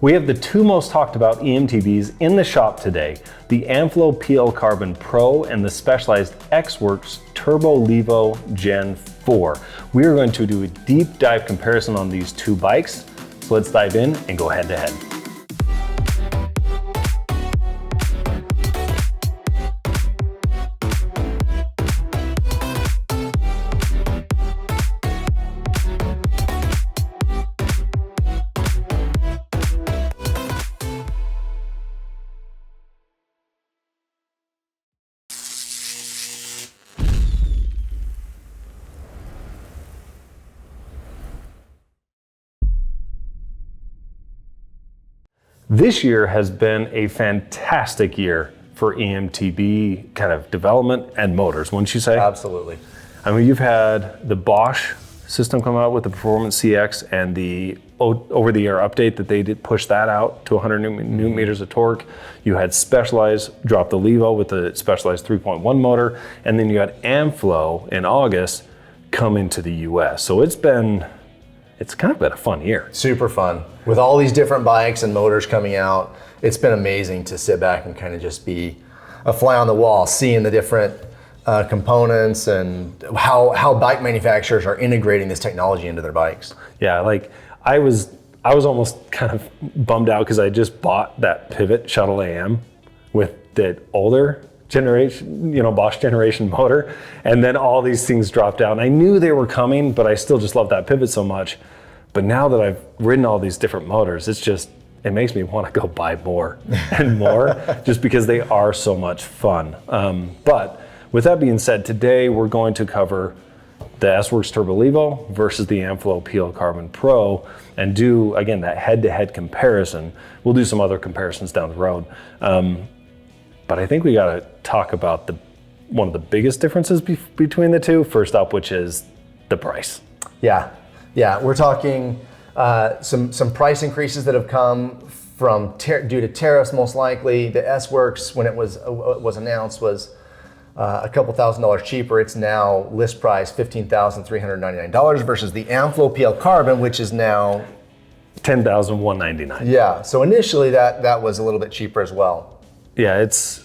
We have the two most talked about eMTBs in the shop today, the Amflow PL Carbon Pro and the Specialized S-Works Turbo Levo Gen 4. We are going to do a deep dive comparison on these two bikes. So let's dive in and go head to head. This year has been a fantastic year for eMTB kind of development and motors, wouldn't you say? Absolutely. I mean, you've had the Bosch system come out with the Performance CX and the over-the-air update that they did push that out to 100 newton meters of torque. You had Specialized drop the Levo with the Specialized 3.1 motor, and then you had Amflow in August come into the US. So it's kind of been a fun year. Super fun. With all these different bikes and motors coming out, it's been amazing to sit back and kind of just be a fly on the wall, seeing the different components and how bike manufacturers are integrating this technology into their bikes. Yeah, like I was almost kind of bummed out because I just bought that Pivot Shuttle AM with the older generation, Bosch generation motor, and then all these things dropped out. And I knew they were coming, but I still just love that Pivot so much. But now that I've ridden all these different motors, it makes me want to go buy more and more just because they are so much fun. But with that being said, today we're going to cover the S-Works Turbo Levo versus the Amflow PL Carbon Pro and do, again, that head-to-head comparison. We'll do some other comparisons down the road. But I think we got to talk about one of the biggest differences between the two, first up, which is the price. Yeah, we're talking some price increases that have come from due to tariffs, most likely. The S-Works, when it was announced, was a couple $1,000s cheaper. It's now list price $15,399 versus the Amflow PL Carbon, which is now $10,199. Yeah, so initially that was a little bit cheaper as well. Yeah, it's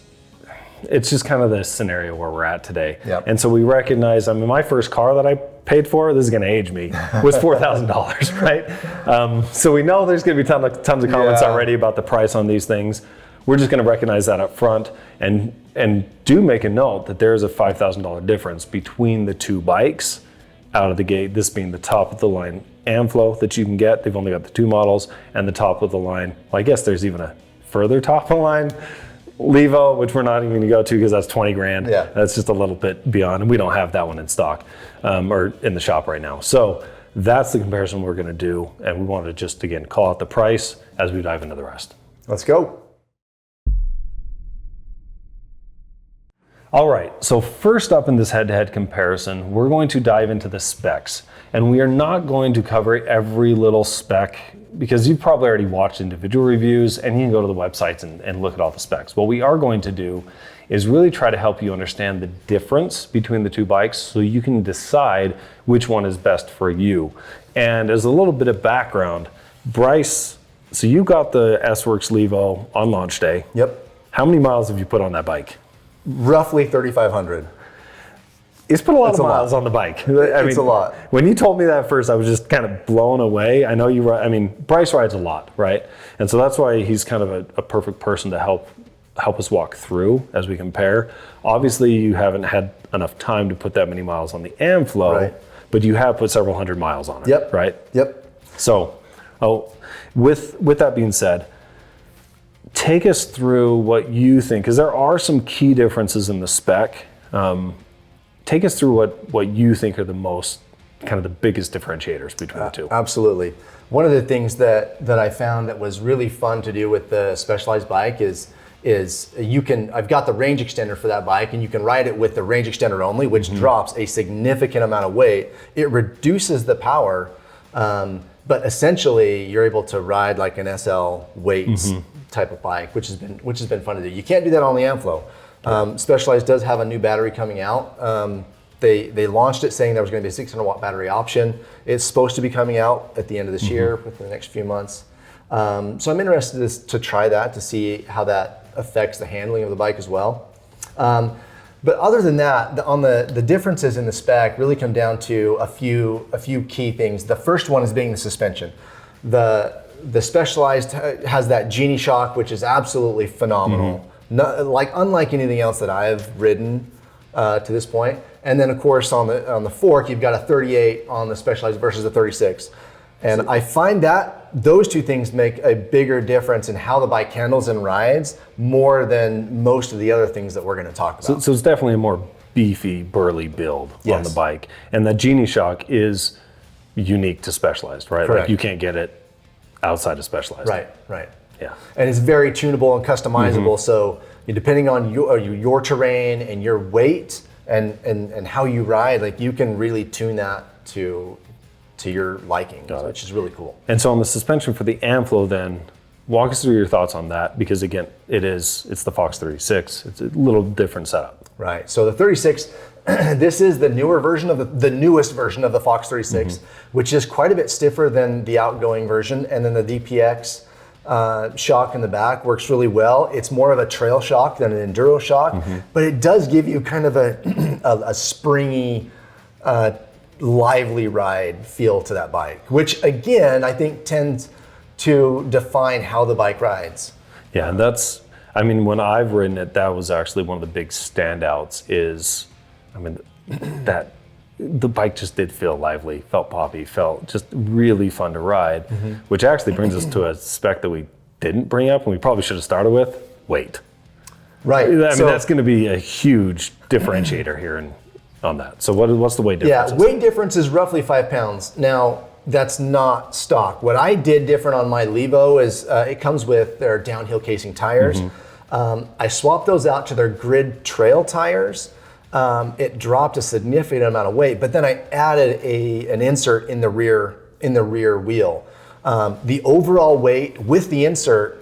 just kind of the scenario where we're at today. Yep. And so we recognize, my first car that I paid for, this is gonna age me, was $4,000, right? So we know there's gonna be tons of comments already about the price on these things. We're just gonna recognize that up front and do make a note that there's a $5,000 difference between the two bikes out of the gate, this being the top of the line Amflow that you can get. They've only got the two models, and the top of the line, well, I guess there's even a further top of the line Levo, which we're not even going to go to because that's 20 grand. Yeah. That's just a little bit beyond, and we don't have that one in stock or in the shop right now. So that's the comparison we're going to do, and we wanted to just, again, call out the price as we dive into the rest. Let's go. All right, so first up in this head-to-head comparison, we're going to dive into the specs. And we are not going to cover every little spec because you've probably already watched individual reviews and you can go to the websites and look at all the specs. What we are going to do is really try to help you understand the difference between the two bikes so you can decide which one is best for you. And as a little bit of background, Bryce, so you got the S-Works Levo on launch day. Yep. How many miles have you put on that bike? Roughly 3,500. It's put a lot of miles on the bike. It's a lot. When you told me that first, I was just kind of blown away. I know Bryce rides a lot, right? And so that's why he's kind of a perfect person to help us walk through as we compare. Obviously, you haven't had enough time to put that many miles on the Amflow, right, but you have put several hundred miles on it, yep, right? Yep. So, with that being said, take us through what you think, because there are some key differences in the spec. Take us through what you think are the biggest differentiators between the two. Absolutely. One of the things that I found that was really fun to do with the Specialized bike is I've got the range extender for that bike, and you can ride it with the range extender only, which drops a significant amount of weight. It reduces the power, but essentially you're able to ride like an SL weights type of bike, which has been fun to do. You can't do that on the Amflow. Specialized does have a new battery coming out. They launched it saying there was going to be a 600 watt battery option. It's supposed to be coming out at the end of this year, within the next few months. So I'm interested to try that, to see how that affects the handling of the bike as well. But other than that, the differences in the spec really come down to a few key things. The first one is being the suspension. The Specialized has that Genie shock, which is absolutely phenomenal. Unlike anything else that I've ridden to this point. And then of course on the fork, you've got a 38 on the Specialized versus a 36. And I find that those two things make a bigger difference in how the bike handles and rides more than most of the other things that we're going to talk about. So it's definitely a more beefy, burly build on the bike. And the Genie shock is unique to Specialized, right? Correct. Like you can't get it outside of Specialized. Right. Yeah. And it's very tunable and customizable. So depending on your terrain and your weight and how you ride, like you can really tune that to your liking, which is really cool. And so on the suspension for the Amflow then, walk us through your thoughts on that, because again, it's the Fox 36. It's a little different setup. Right, so the 36, this is the newer version of the newest version of the Fox 36, which is quite a bit stiffer than the outgoing version. And then the DPX shock in the back works really well. It's more of a trail shock than an enduro shock, but it does give you kind of a springy, lively ride feel to that bike, which again, I think tends to define how the bike rides. Yeah, and when I've ridden it, that was actually one of the big standouts that the bike just did feel lively, felt poppy, felt just really fun to ride, which actually brings us to a spec that we didn't bring up and we probably should have started with, weight. Right. That's going to be a huge differentiator here on that. So what's the weight difference? Yeah, weight difference is roughly 5 pounds. Now, that's not stock. What I did different on my Levo is it comes with their downhill casing tires. I swapped those out to their grid trail tires. It dropped a significant amount of weight, but then I added an insert in the rear wheel. The overall weight with the insert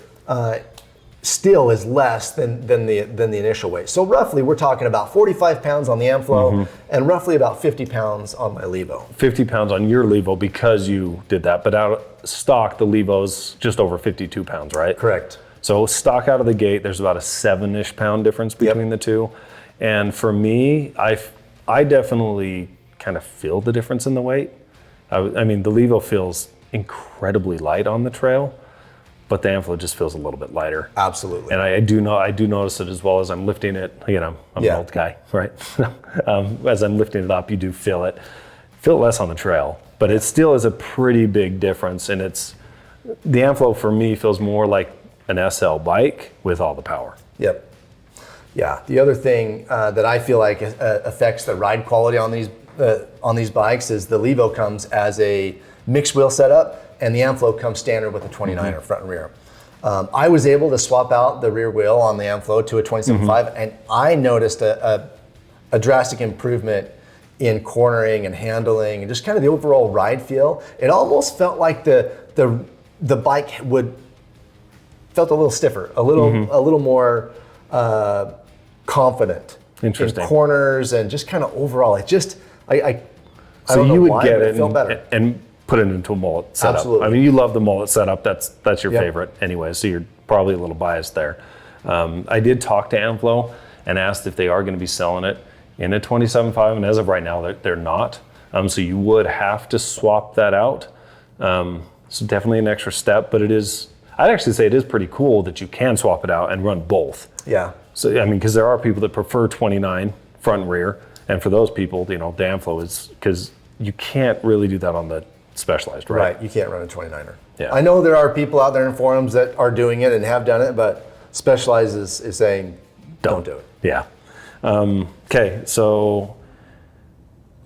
still is less than the initial weight. So roughly we're talking about 45 pounds on the Amflow and roughly about 50 pounds on my Levo. 50 pounds on your Levo because you did that, but out of stock, the Levo's just over 52 pounds, right? Correct. So stock out of the gate, there's about a 7-ish pound difference between the two. And for me, I definitely kind of feel the difference in the weight. The Levo feels incredibly light on the trail, but the Amflow just feels a little bit lighter. Absolutely. And I do notice it as well as I'm lifting it. I'm an old guy, right? As I'm lifting it up, you do feel it less on the trail, but it still is a pretty big difference. And the Amflow for me feels more like an SL bike with all the power. Yep. Yeah. The other thing that I feel like affects the ride quality on these bikes is the Levo comes as a mixed wheel setup, and the Amflow comes standard with a 29er front and rear. I was able to swap out the rear wheel on the Amflow to a 27.5, and I noticed a drastic improvement in cornering and handling and just kind of the overall ride feel. It almost felt like the bike felt a little stiffer, a little more confident in corners and just kind of overall. It just I don't know you would why, get but it felt better. and put it into a mullet setup. Absolutely. You love the mullet setup. That's your favorite anyway, so you're probably a little biased there. I did talk to Amflow and asked if they are going to be selling it in a 27.5, and as of right now, they're not. So you would have to swap that out. So definitely an extra step, but I'd actually say it is pretty cool that you can swap it out and run both. Yeah. So, because there are people that prefer 29 front and rear, and for those people, the Amflow is, because you can't really do that on the Specialized, right? Right, you can't run a 29er. Yeah. I know there are people out there in forums that are doing it and have done it, but Specialized is saying don't do it. Yeah. Okay, so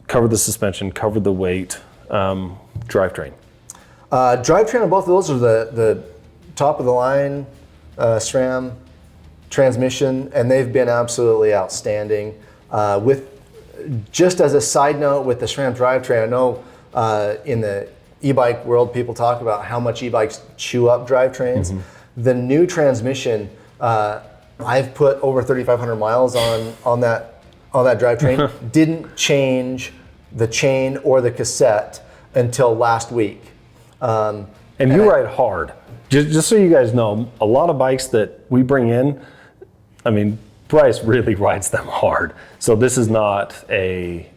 covered the suspension, covered the weight, drivetrain. Drivetrain on both of those are the top of the line SRAM transmission, and they've been absolutely outstanding. Just as a side note with the SRAM drivetrain, I know in the e-bike world, people talk about how much e-bikes chew up drivetrains. The new transmission, I've put over 3,500 miles on that drivetrain. Didn't change the chain or the cassette until last week. And you ride hard. Just so you guys know, a lot of bikes that we bring in, I mean, Bryce really rides them hard. So this is not a,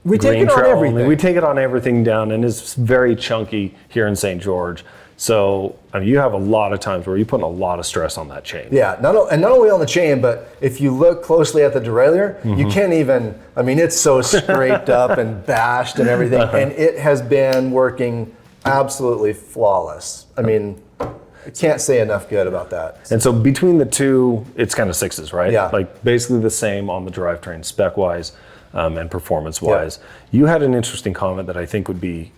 we take it on everything. Only. We take it on everything down, and it's very chunky here in St. George. So you have a lot of times where you're putting a lot of stress on that chain. Yeah, not only on the chain, but if you look closely at the derailleur, you can't even, it's so scraped up and bashed and everything, and it has been working absolutely flawless. I can't say enough good about that. And so between the two, it's kind of sixes, right? Yeah. Like basically the same on the drivetrain spec-wise and performance-wise. Yep. You had an interesting comment that I think would be,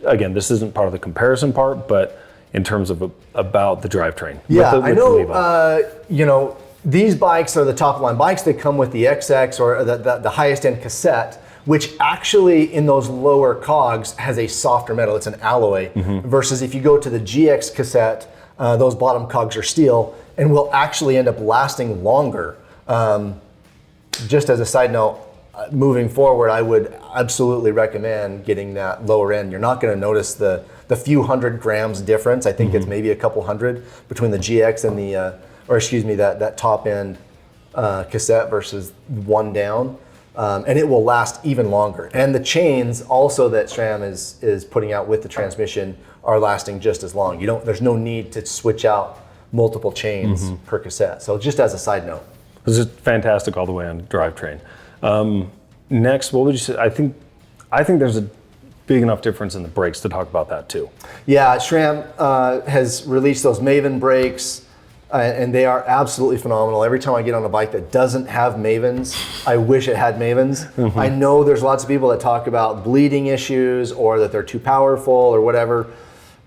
again, this isn't part of the comparison part, but in terms of about the drivetrain. Yeah, I know, these bikes are the top line bikes that come with the XX or the highest end cassette, which actually in those lower cogs has a softer metal. It's an alloy versus if you go to the GX cassette, those bottom cogs are steel and will actually end up lasting longer. Just as a side note, moving forward, I would absolutely recommend getting that lower end. You're not going to notice the few 100 grams difference. I think it's maybe a couple hundred between the GX and that top end cassette versus one down. And it will last even longer. And the chains also that SRAM is putting out with the transmission are lasting just as long. There's no need to switch out multiple chains per cassette. So just as a side note. This is fantastic all the way on drivetrain. Next, what would you say? I think there's a big enough difference in the brakes to talk about that too. Yeah, SRAM has released those Maven brakes. And they are absolutely phenomenal. Every time I get on a bike that doesn't have Mavens, I wish it had Mavens. I know there's lots of people that talk about bleeding issues or that they're too powerful or whatever.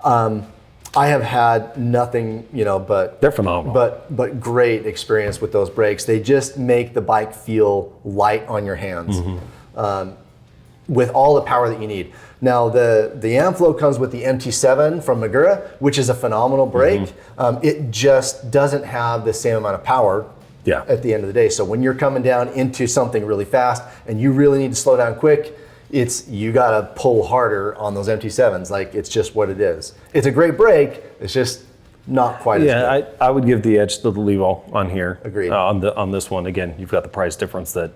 I have had nothing, but they're phenomenal. But great experience with those brakes. They just make the bike feel light on your hands with all the power that you need. Now the Amflow comes with the MT7 from Magura, which is a phenomenal brake. It just doesn't have the same amount of power at the end of the day. So when you're coming down into something really fast and you really need to slow down quick, you gotta pull harder on those MT7s. Like it's just what it is. It's a great brake. It's just not quite as good. Yeah, I would give the edge to the Levo on here. Agreed. On this one, again, you've got the price difference that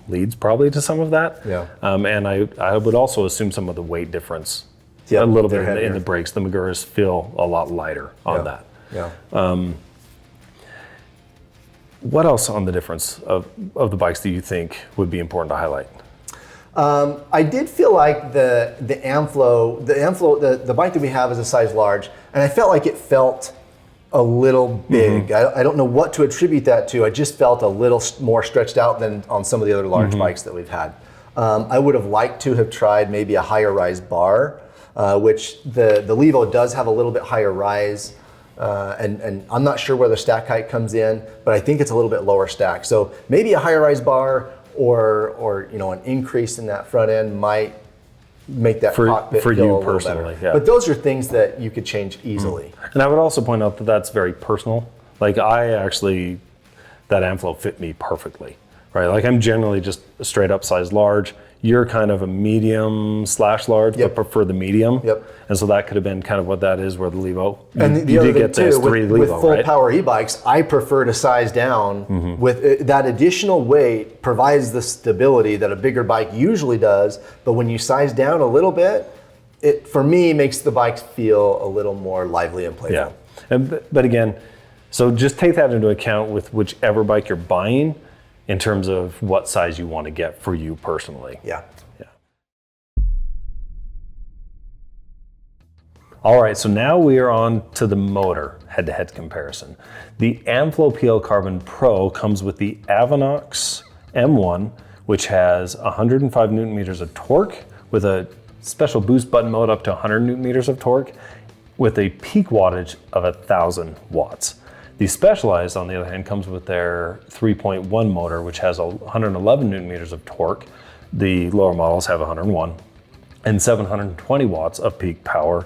leads probably to some of that. Yeah. And I would also assume some of the weight difference a little bit in the brakes. The Maguras feel a lot lighter on that. Yeah. What else on the difference of the bikes do you think would be important to highlight? I did feel like the Amflow, the bike that we have is a size large, and I felt like it felt a little big. I don't know what to attribute that to. I just felt a little more stretched out than on some of the other large bikes that we've had. I would have liked to have tried maybe a higher rise bar, which the Levo does have a little bit higher rise, and I'm not sure where the stack height comes in, but I think it's a little bit lower stack. So maybe a higher rise bar or an increase in that front end might make that cockpit feel a little better. Yeah. But those are things that you could change easily. And I would also point out that that's very personal. Like that Amflow fit me perfectly, right? Like I'm generally just a straight up size large. You're kind of a medium/large, but prefer the medium. Yep. And so that could have been kind of what that is where the Levo. And the other thing too, with full power e-bikes, I prefer to size down with that additional weight provides the stability that a bigger bike usually does. But when you size down a little bit, it for me makes the bikes feel a little more lively and playful. Yeah. But again, so just take that into account with whichever bike you're buying, in terms of what size you want to get for you personally. Yeah. All right, so now we are on to the motor head-to-head comparison. The Amflow PL Carbon Pro comes with the Avinox M1, which has 105 Newton meters of torque with a special boost button mode up to 100 Newton meters of torque with a peak wattage of 1,000 watts. The Specialized, on the other hand, comes with their 3.1 motor, which has 111 Newton meters of torque. The lower models have 101 and 720 watts of peak power.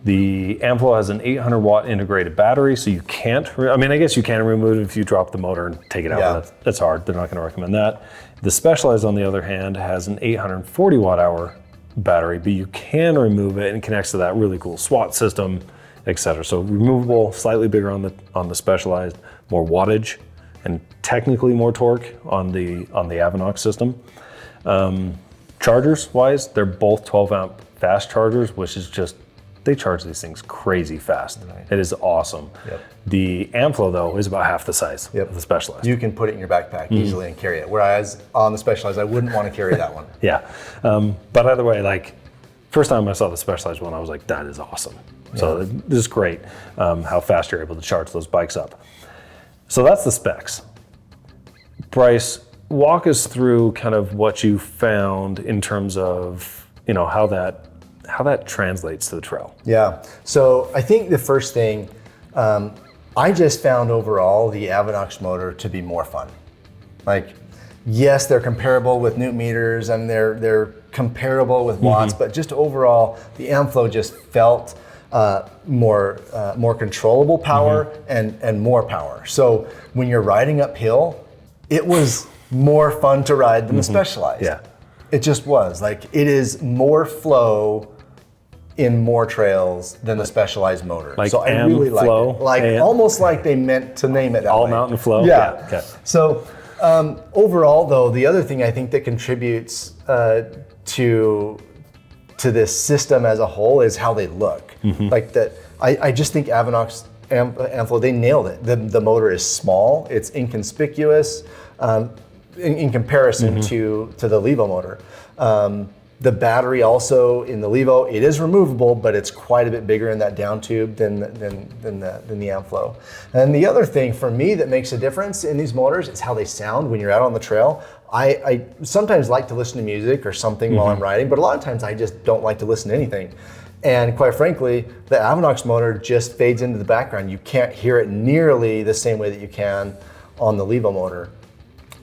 The Amflow has an 800 watt integrated battery, so you can't, I guess you can remove it if you drop the motor and take it out. Yeah. That's hard. They're not going to recommend that. The Specialized, on the other hand, has an 840 watt hour battery, but you can remove it and connects to that really cool SWAT system etc. So removable, slightly bigger on the Specialized, more wattage, and technically more torque on the Avinox system. Chargers wise, they're both 12 amp fast chargers, which is just, they charge these things crazy fast. Right. It is awesome. Yep. The Amflow though is about half the size of the Specialized. You can put it in your backpack easily and carry it. Whereas on the Specialized, I wouldn't want to carry that one. Yeah, but either way, like first time I saw the Specialized one, I was like, that is awesome. Yeah. So this is great, how fast you're able to charge those bikes up. So that's the specs. Bryce, walk us through kind of what you found in terms of, you know, how that translates to the trail. Yeah, so I think the first thing, I just found overall the Avinox motor to be more fun. Like, yes, they're comparable with newton meters and they're comparable with watts, but just overall, the Amflow just felt more controllable power and more power. So when you're riding uphill, it was more fun to ride than the Specialized. Yeah. It just was. Like, it is more flow in more trails than the Specialized motor. Like so I really like it. Like almost like they meant to name it that all way. mountain flow. Yeah. Okay. So overall though, the other thing I think that contributes to this system as a whole is how they look. Like that, I just think Avinox Amflow, they nailed it. The motor is small, it's inconspicuous in comparison to the Levo motor. The battery also in the Levo, it is removable, but it's quite a bit bigger in that down tube than the Amflow. And the other thing for me that makes a difference in these motors is how they sound when you're out on the trail. I sometimes like to listen to music or something while I'm riding, but a lot of times I just don't like to listen to anything. And quite frankly, the Avinox motor just fades into the background. You can't hear it nearly the same way that you can on the Levo motor.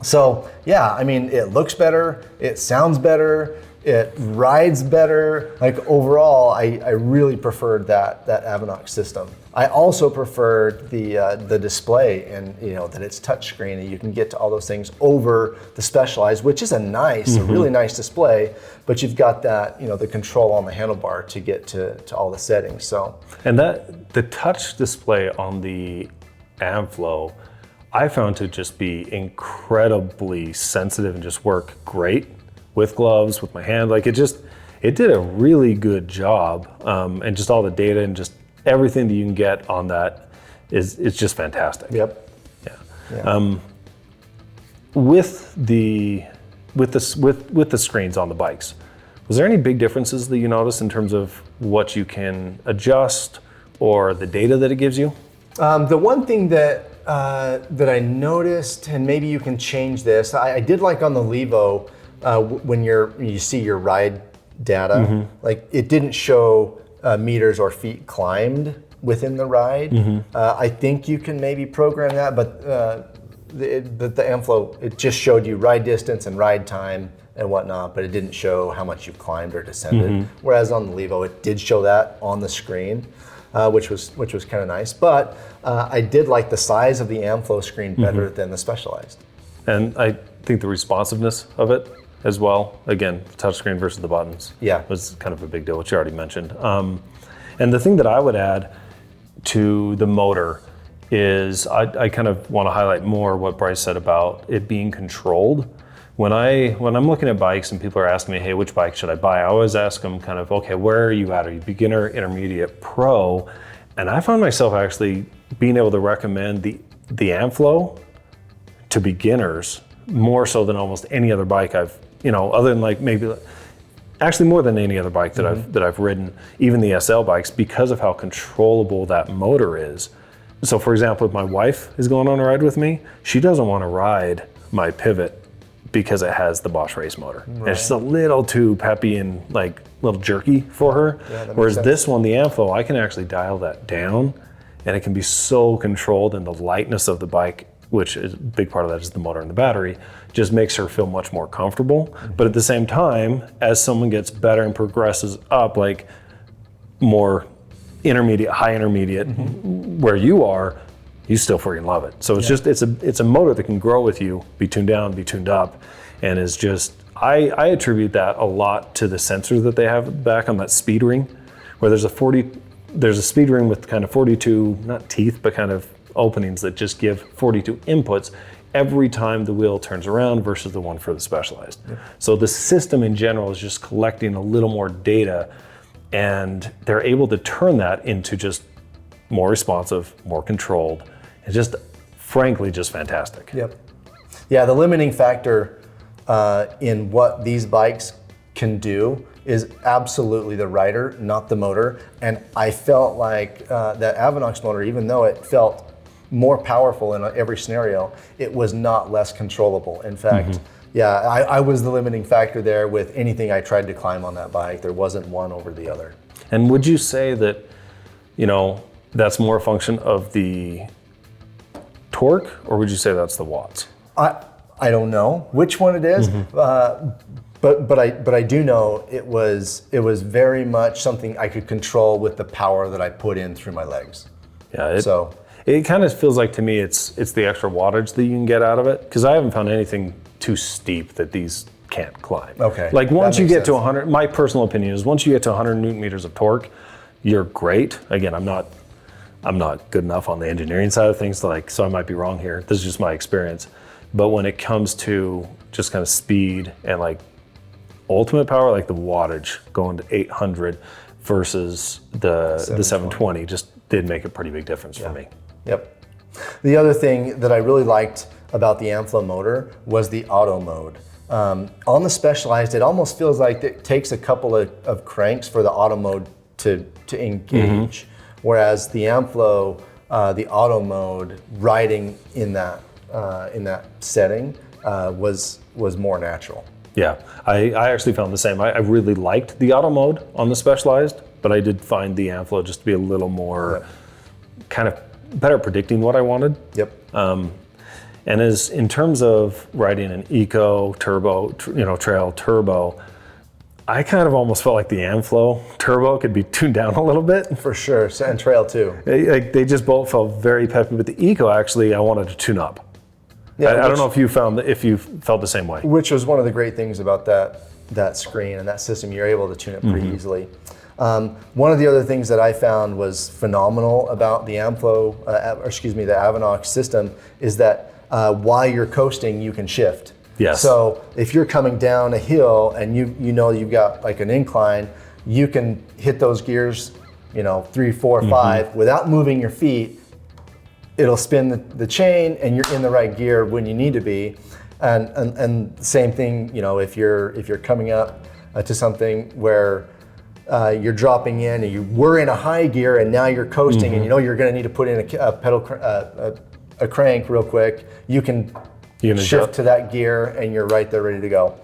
So yeah, I mean, it looks better, it sounds better, it rides better. Like overall, I really preferred that Avinox system. I also preferred the display and that it's touchscreen and you can get to all those things over the Specialized, which is a really nice display, but you've got that, the control on the handlebar to get to all the settings. So, and the touch display on the Amflow, I found to just be incredibly sensitive and just work great with gloves, with my hand. Like it did a really good job. And just all the data and just everything that you can get on that is just fantastic. Yep. Yeah. With the screens on the bikes, was there any big differences that you noticed in terms of what you can adjust or the data that it gives you? The one thing that I noticed, and maybe you can change this, I did like on the Levo, when you see your ride data, like it didn't show meters or feet climbed within the ride. I think you can maybe program that, but the Amflow, it just showed you ride distance and ride time and whatnot, but it didn't show how much you climbed or descended. Whereas on the Levo, it did show that on the screen, which was kind of nice. But I did like the size of the Amflow screen better than the Specialized. And I think the responsiveness of it as well, again, touchscreen versus the buttons, was kind of a big deal, which you already mentioned. And the thing that I would add to the motor is I kind of want to highlight more what Bryce said about it being controlled. When I'm looking at bikes and people are asking me, hey, which bike should I buy? I always ask them kind of, okay, where are you at? Are you beginner, intermediate, pro? And I found myself actually being able to recommend the Amflow to beginners more so than almost any other bike I've, other than like maybe, actually more than any other bike that I've ridden, even the SL bikes, because of how controllable that motor is. So for example, if my wife is going on a ride with me, she doesn't want to ride my Pivot because it has the Bosch race motor. Right. It's just a little too peppy and like a little jerky for her. Yeah, whereas this one, the Amflow, I can actually dial that down and it can be so controlled, and the lightness of the bike, which is a big part of that is the motor and the battery, just makes her feel much more comfortable. But at the same time, as someone gets better and progresses up, like more intermediate, high intermediate, where you are, you still freaking love it. So it's just, it's a motor that can grow with you, be tuned down, be tuned up, and is just, I attribute that a lot to the sensor that they have back on that speed ring, where there's a 40 there's a speed ring with kind of 42, not teeth, but kind of openings that just give 42 inputs every time the wheel turns around versus the one for the Specialized. Yep. So the system in general is just collecting a little more data, and they're able to turn that into just more responsive, more controlled. It's just, frankly, just fantastic. Yep. Yeah, the limiting factor in what these bikes can do is absolutely the rider, not the motor. And I felt like that Avinox motor, even though it felt more powerful in every scenario, it was not less controllable. In fact, yeah, I was the limiting factor there with anything I tried to climb on that bike. There wasn't one over the other. And would you say that, you know, that's more a function of the torque, or would you say that's the watts? I don't know which one it is, but I do know it was very much something I could control with the power that I put in through my legs. Yeah. It kind of feels like to me it's the extra wattage that you can get out of it, because I haven't found anything too steep that these can't climb. Okay. Like once you get to 100, my personal opinion is once you get to 100 Newton meters of torque, you're great. Again, I'm not good enough on the engineering side of things, so I might be wrong here. This is just my experience. But when it comes to just kind of speed and like ultimate power, like the wattage going to 800 versus the 720 just did make a pretty big difference for me. Yep. The other thing that I really liked about the Amflow motor was the auto mode. On the Specialized, it almost feels like it takes a couple of cranks for the auto mode to engage, whereas the Amflow, the auto mode riding in that setting was more natural. Yeah, I actually found the same. I really liked the auto mode on the Specialized, but I did find the Amflow just to be a little more kind of better predicting what I wanted. Yep. And as in terms of riding an eco turbo, trail turbo, I kind of almost felt like the Amflow turbo could be tuned down a little bit. For sure, and trail too. They just both felt very peppy, but the eco actually I wanted to tune up. Yeah, I don't know if you felt the same way. Which was one of the great things about that screen and that system. You're able to tune it pretty easily. One of the other things that I found was phenomenal about the Amflow, the Avinox system, is that while you're coasting, you can shift. Yes. So if you're coming down a hill and you know you've got like an incline, you can hit those gears, 3, 4, 5 without moving your feet. It'll spin the chain and you're in the right gear when you need to be. And same thing, if you're coming up to something where you're dropping in and you were in a high gear and now you're coasting and you're going to need to put in a pedal, a crank real quick, you can shift to that gear and you're right there ready to go.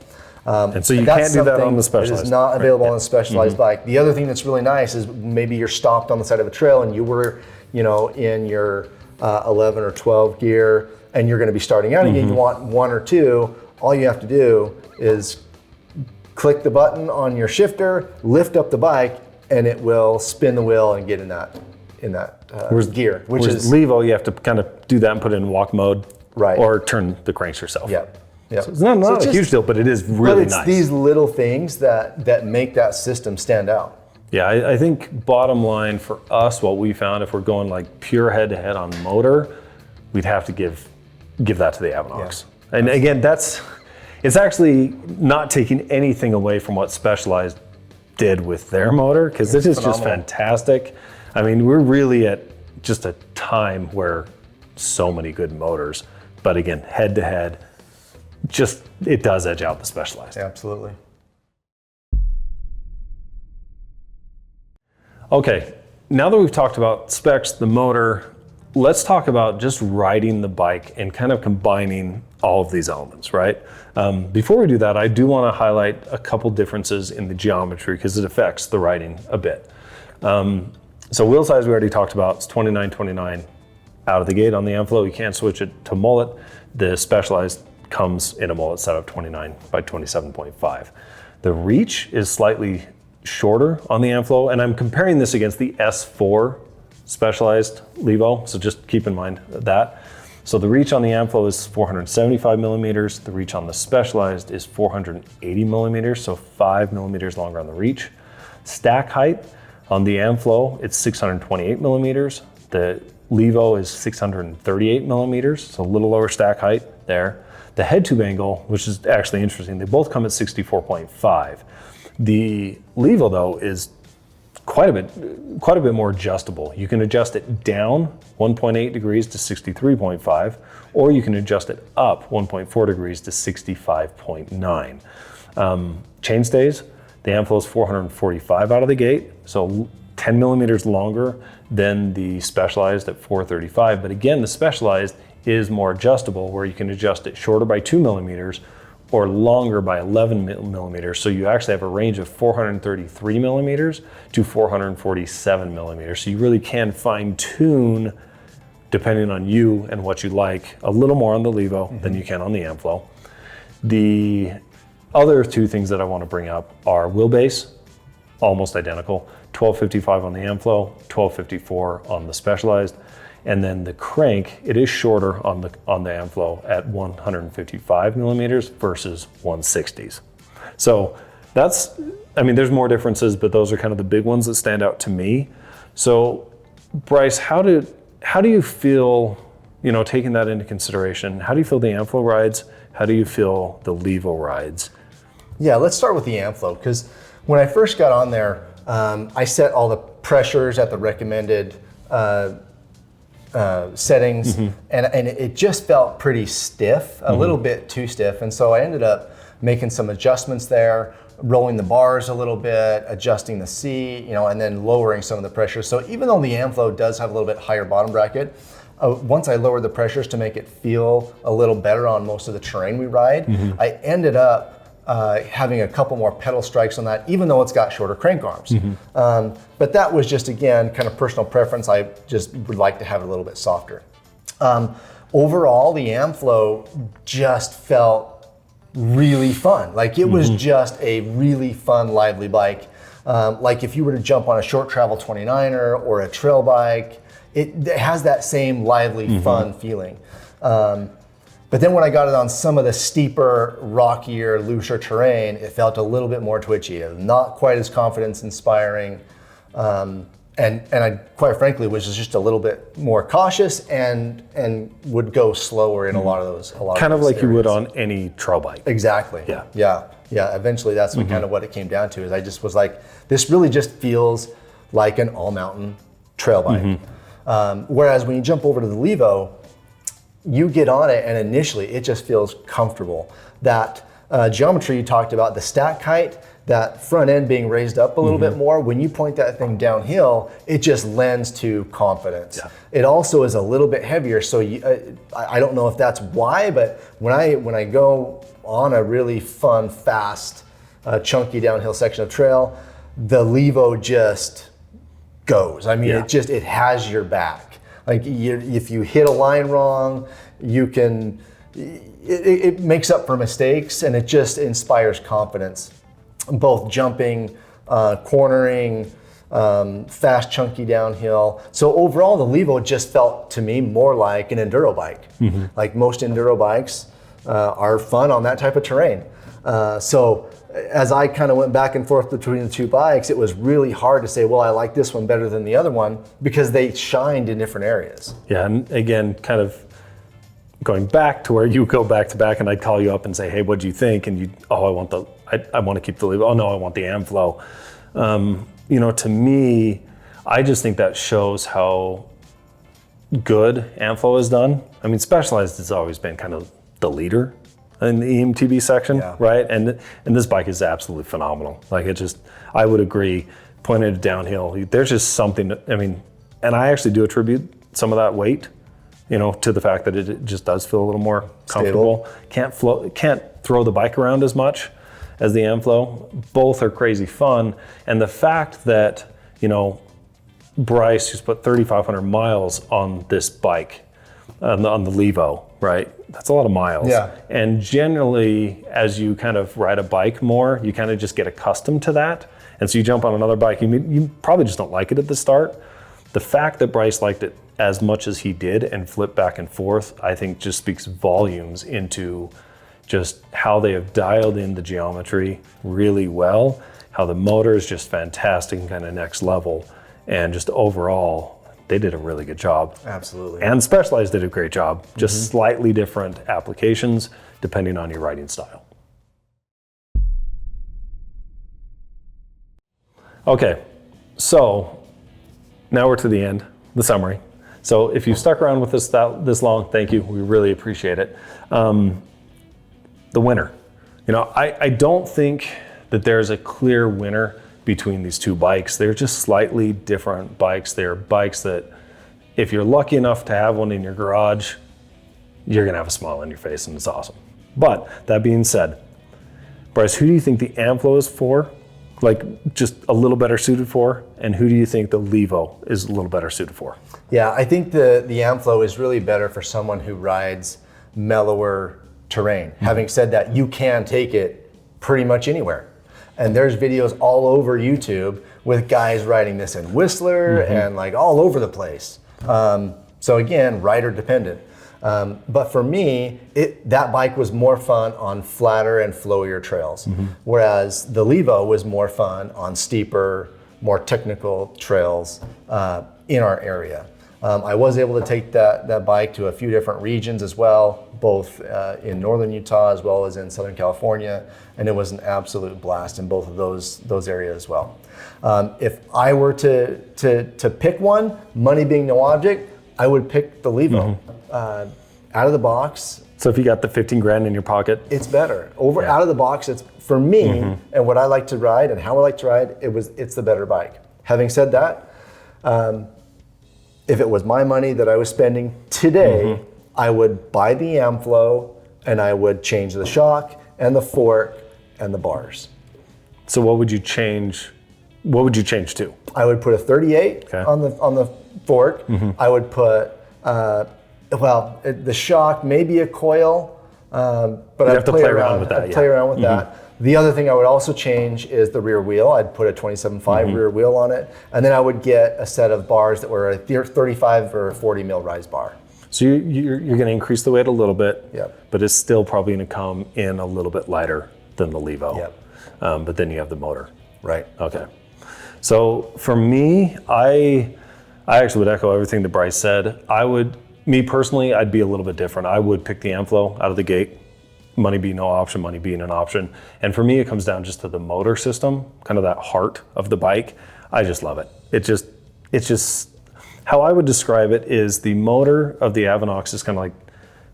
And so you can't do that on the Specialized. It is not available on the Specialized bike. The other thing that's really nice is maybe you're stopped on the side of a trail and you were, in your 11 or 12 gear and you're going to be starting out again. You want 1 or 2. All you have to do is click the button on your shifter, lift up the bike, and it will spin the wheel and get in that gear. Which is Levo, you have to kind of do that and put it in walk mode, right? Or turn the cranks yourself. Yeah. So it's not a huge deal, but it is really nice. But it's these little things that make that system stand out. Yeah, I think bottom line for us, what we found, if we're going like pure head-to-head on motor, we'd have to give that to the Avinox. Yeah. And again, it's actually not taking anything away from what Specialized did with their motor, because this is just fantastic. I mean, we're really at just a time where so many good motors, but again, head-to-head, it does edge out the Specialized. Absolutely. Okay, now that we've talked about specs, the motor, let's talk about just riding the bike and kind of combining all of these elements, right? Before we do that, I do want to highlight a couple differences in the geometry because it affects the riding a bit. So wheel size we already talked about, it's 29/29 out of the gate on the Amflow. You can't switch it to mullet. The Specialized comes in a mullet setup 29 by 27.5. The reach is slightly shorter on the Amflow, and I'm comparing this against the S4 Specialized Levo, so just keep in mind that. So the reach on the Amflow is 475 millimeters, the reach on the Specialized is 480 millimeters, so 5 millimeters longer on the reach. Stack height, On the Amflow, it's 628 millimeters. The Levo is 638 millimeters, so a little lower stack height there. The head tube angle, which is actually interesting, they both come at 64.5. The Levo though is quite a bit more adjustable. You can adjust it down 1.8 degrees to 63.5, or you can adjust it up 1.4 degrees to 65.9. Chainstays, the Amflow is 445 out of the gate, so 10 millimeters longer than the Specialized at 435. But again, the Specialized is more adjustable, where you can adjust it shorter by 2 millimeters or longer by 11 millimeters. So you actually have a range of 433 millimeters to 447 millimeters. So you really can fine tune, depending on you and what you like, a little more on the Levo than you can on the Amflow. The other two things that I want to bring up are wheelbase, almost identical, 1255 on the Amflow, 1254 on the Specialized. And then the crank, it is shorter on the Amflow at 155 millimeters versus 160s. So that's, I mean, there's more differences, but those are kind of the big ones that stand out to me. So Bryce, how do you feel, you know, taking that into consideration, how do you feel the Amflow rides? How do you feel the Levo rides? Yeah, let's start with the Amflow, because when I first got on there, I set all the pressures at the recommended settings, and it just felt pretty stiff, a little bit too stiff. And so I ended up making some adjustments there, rolling the bars a little bit, adjusting the seat, you know, and then lowering some of the pressure. So even though the Amflow does have a little bit higher bottom bracket, once I lowered the pressures to make it feel a little better on most of the terrain we ride, I ended up having a couple more pedal strikes on that, even though it's got shorter crank arms. But that was just, again, kind of personal preference. I just would like to have it a little bit softer. Overall, the Amflow just felt really fun. Like it was just a really fun, lively bike. Like if you were to jump on a short travel 29er or a trail bike, it has that same lively, fun feeling. But then when I got it on some of the steeper, rockier, looser terrain, it felt a little bit more twitchy, not quite as confidence inspiring. And I, quite frankly, was just a little bit more cautious and would go slower in a lot of those. Kind of like areas. You would on any trail bike. Exactly. Yeah. Eventually, that's kind of what it came down to. Is I just was like, this really just feels like an all-mountain trail bike. Whereas when you jump over to the Levo, you get on it and initially it just feels comfortable. That geometry you talked about, the stack height, that front end being raised up a little bit more, when you point that thing downhill, it just lends to confidence. It also is a little bit heavier, so I don't know if that's why, but when I go on a really fun, fast, chunky downhill section of trail, the Levo just goes. I mean, it has your back. Like if you hit a line wrong, it makes up for mistakes, and it just inspires confidence. Both jumping, cornering, fast, chunky downhill. So overall, the Levo just felt to me more like an enduro bike. Like most enduro bikes are fun on that type of terrain. So as I kind of went back and forth between the two bikes, it was really hard to say, well, I like this one better than the other one, because they shined in different areas. Yeah, and again, kind of going back to where you go back to back and I'd call you up and say, hey, what do you think? And I want to keep the Levo. Oh no, I want the Amflow. You know, to me, I just think that shows how good Amflow has done. I mean, Specialized has always been kind of the leader in the eMTB section, right? And this bike is absolutely phenomenal. Like I would agree, pointed it downhill, there's just something, I mean, and I actually do attribute some of that weight, you know, to the fact that it just does feel a little more comfortable. Can't throw the bike around as much as the Amflow. Both are crazy fun. And the fact that, you know, Bryce, who's put 3,500 miles on this bike, on the Levo, right? That's a lot of miles. And generally, as you kind of ride a bike more, you kind of just get accustomed to that. And so you jump on another bike, you probably just don't like it at the start. The fact that Bryce liked it as much as he did and flipped back and forth, I think just speaks volumes into just how they have dialed in the geometry really well. how the motor is just fantastic and kind of next level. And just overall, they did a really good job. Absolutely. And Specialized did a great job, just slightly different applications depending on your riding style. Okay, so now we're to the end, the summary. So if you've stuck around with us this long, thank you. We really appreciate it. The winner. You know, I don't think that there's a clear winner between these two bikes. They're just slightly different bikes. They're bikes that if you're lucky enough to have one in your garage, you're gonna have a smile on your face and it's awesome. But that being said, Bryce, who do you think the Amflow is for? Like just a little better suited for? And who do you think the Levo is a little better suited for? Yeah, I think the Amflow is really better for someone who rides mellower terrain. Having said that, you can take it pretty much anywhere. And there's videos all over YouTube with guys riding this in Whistler and like all over the place. So again, rider dependent. But for me, that bike was more fun on flatter and flowier trails, whereas the Levo was more fun on steeper, more technical trails in our area. I was able to take that bike to a few different regions as well, both in northern Utah as well as in Southern California, and it was an absolute blast in both of those areas as well. If I were to pick one, money being no object, I would pick the Levo. Out of the box. So if you got the 15 grand in your pocket, it's better. Out of the box, it's for me and what I like to ride and how I like to ride, it's the better bike. Having said that, if it was my money that I was spending today, I would buy the Amflow and I would change the shock and the fork and the bars. So what would you change? What would you change to? I would put a 38 on the fork. I would put the shock, maybe a coil, but I'd play around with that. The other thing I would also change is the rear wheel. I'd put a 27.5 rear wheel on it, and then I would get a set of bars that were a 35 or 40 mil rise bar. So you're going to increase the weight a little bit, but it's still probably going to come in a little bit lighter than the Levo. But then you have the motor. Right. Okay. So for me, I actually would echo everything that Bryce said. Me personally, I'd be a little bit different. I would pick the Amflow out of the gate. Money being no option, money being an option. And for me, it comes down just to the motor system, kind of that heart of the bike. I just love it. It's just, how I would describe it is the motor of the Avinox is kind of like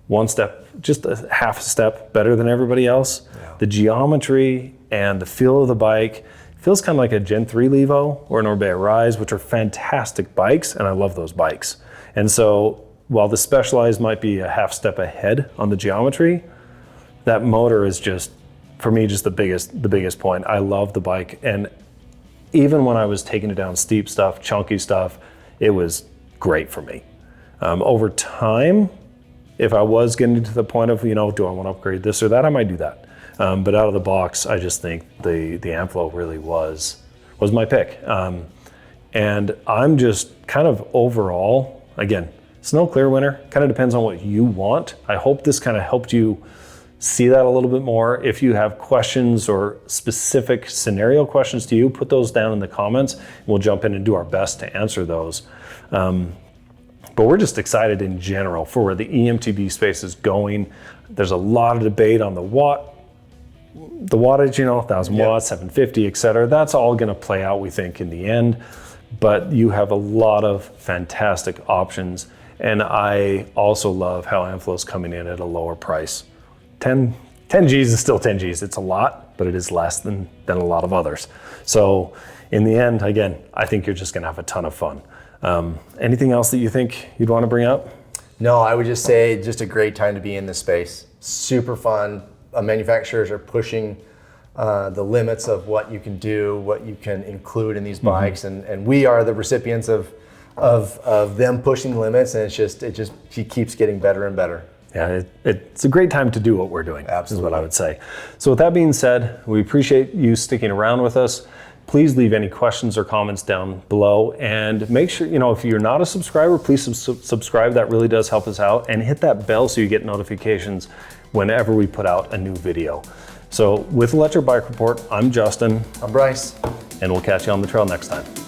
one step, just a half step better than everybody else. The geometry and the feel of the bike feels kind of like a Gen 3 Levo or an Orbea Rise, which are fantastic bikes, and I love those bikes. And so while the Specialized might be a half step ahead on the geometry, that motor is just, for me, just the biggest point. I love the bike, and even when I was taking it down steep stuff, chunky stuff, it was great for me. Over time, if I was getting to the point of, do I want to upgrade this or that, I might do that. But out of the box, I just think the Amflow really was my pick. And I'm just kind of overall, again, it's no clear winner, kind of depends on what you want. I hope this kind of helped you see that a little bit more. If you have questions or specific scenario questions to you, put those down in the comments. We'll jump in and do our best to answer those. But we're just excited in general for where the eMTB space is going. There's a lot of debate on the wattage, 1,000 watts, 750, et cetera. That's all gonna play out, we think, in the end. But you have a lot of fantastic options. And I also love how Amflow's coming in at a lower price. 10 Gs is still 10 Gs. It's a lot, but it is less than a lot of others. So in the end, again, I think you're just gonna have a ton of fun. Anything else that you think you'd want to bring up? No, I would just say just a great time to be in this space. Super fun. Manufacturers are pushing the limits of what you can do, what you can include in these bikes, and we are the recipients of them pushing the limits, and it keeps getting better and better. Yeah, it's a great time to do what we're doing. Absolutely. Is what I would say. So with that being said, we appreciate you sticking around with us. Please leave any questions or comments down below, and make sure, if you're not a subscriber, please subscribe. That really does help us out, and hit that bell so you get notifications whenever we put out a new video. So with Electric Bike Report, I'm Justin, I'm Bryce. and we'll catch you on the trail next time.